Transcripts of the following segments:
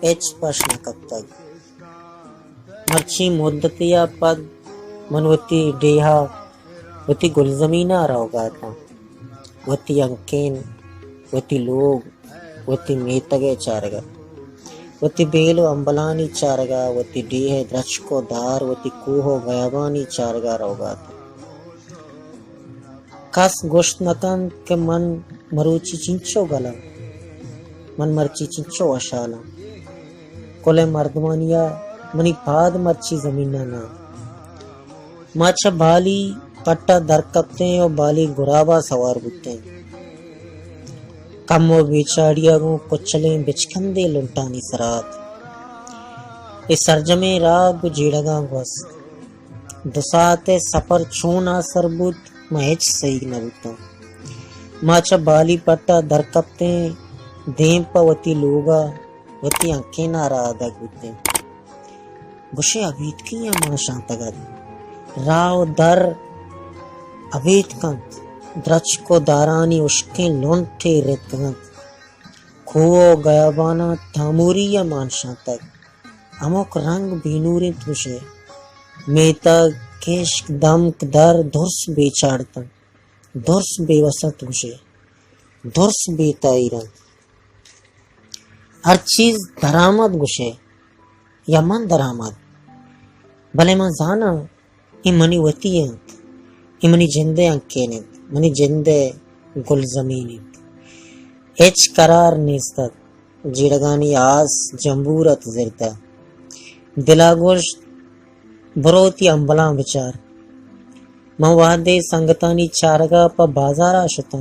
H प्रश्न कब तक मर्ची मुद्दतिया पद मनवती डेहा वती गुलजमीना रोगाता वती अंकेन वती लोग वती मेतगे चारगा वती बेलो अंबलानी चारगा वती डेहे द्रचको दार वती कोहो गयाबानी चारगा रोगाता कस गोश्त नकन के मन मरूची चिंचो गला मन मर्ची चिंचो अशाला कोले मर्दमानिया मनी पाद मर्ची जमीना ना माचा बाली पट्टा दरकपते और बाली गुराबा सवार बुते कमो बेचाड़िया को कुचले बिचकंदे लुंटानी सरात इस सरजमे राग जीड़गा घस दुसाते सफर छोना सरबुत महच सही न बुता माचा बाली पट्टा दरकपते देम पवती लोगा वती आंखें ना राधा गुते बुशे अभीत की या मां शांतगत राव दर अभीत कंत द्रच को दारानी उश्के लोंठे रेतगंत खोओ गयाबाना थामूरी या मान शांतक अमोक रंग बीनूरी तुझे मेता केश दम दर धुर्स बेचाड़ता धुर्स बेवसा तुझे धुर्स बेताईरन हर चीज दरामद गुशे या मन दरामद भले मन जाना इमनी वती है इमनी जिंदे अंकेने मनी जिंदे गुल जमीनी एच करार नेस्ता जिड़गानी आस जंबूरत जिरता दिलागोश बरोती अंबला विचार मवादे संगतानी चारगा प बाजारा शुता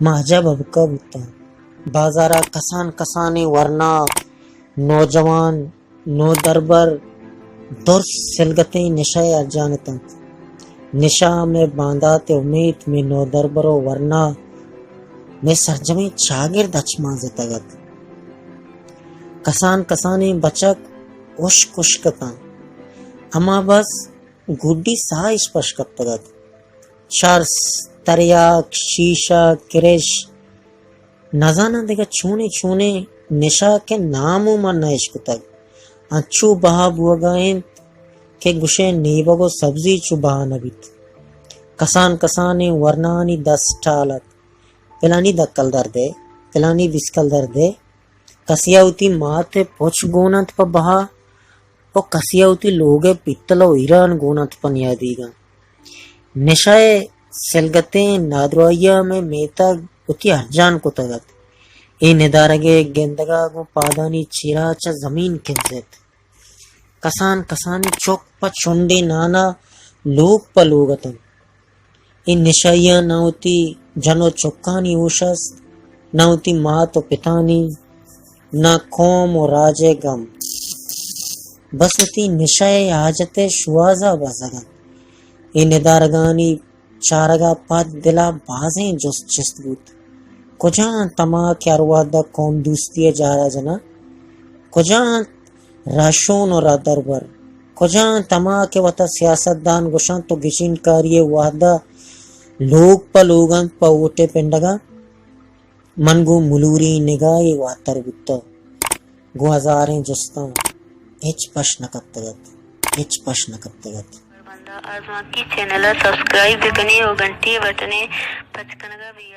माजा बबका बुता बाजारा कसान कसाने वरना नौजवान नो दरबर दुर्स सिलगते निशा जानता निशा में बांधाते उम्मीद में नो दरबरो वरना में सरजमी चागिर दचमा जतगत कसान कसाने बचक उश्क उश्कता अमा बस गुड्डी सा स्पर्श कप्तगत शर्स तरियाक शीशा किरेश नजाना देगा छूने छूने निशा के नामो मन इश्क तक अच्छू बहा बुआगाएं के गुशे नीबगो सब्जी चुबहा नबित कसान कसाने वर्नानी दस टालत पिलानी दक्कल दर्दे पिलानी विस्कल दर्दे कसियाउती माते पोच गोनत प बहा ओ कसियाउती लोगे पित्तलो ईरान गोनत पन यादीगा निशाए सिलगते नादरोया में मेता उती हरजान को तगत ए निदारगे गेंदगा को पादानी चिराचा जमीन खिंचत कसान कसानी चौक प चुंडे नाना लोग प लोगतन इन निशाइया नाउती जनो चौकानी ओशस नाउती मात और पितानी ना कौम और राजे गम बस उती निशाए हाजते शुआजा बजगन इन निदारगानी चारगा पद दिला बाजें जुस चिस्तबूत कुजान तमा क्या रुआदा कौम दूसती जारा जना कुजान राशोन और दरबर कुजान तमा के वता सियासतदान गुशान तो गिशिन कारिये वादा लोग प लोगन प ओटे पिंडगा मनगु मुलूरी निगाही वातर बुत्तो गो हजारें जुस्ता हिच प्रश्न कब तगत आजमा की चैनल सब्सक्राइब करनी और घंटी बटने पचकनगा भी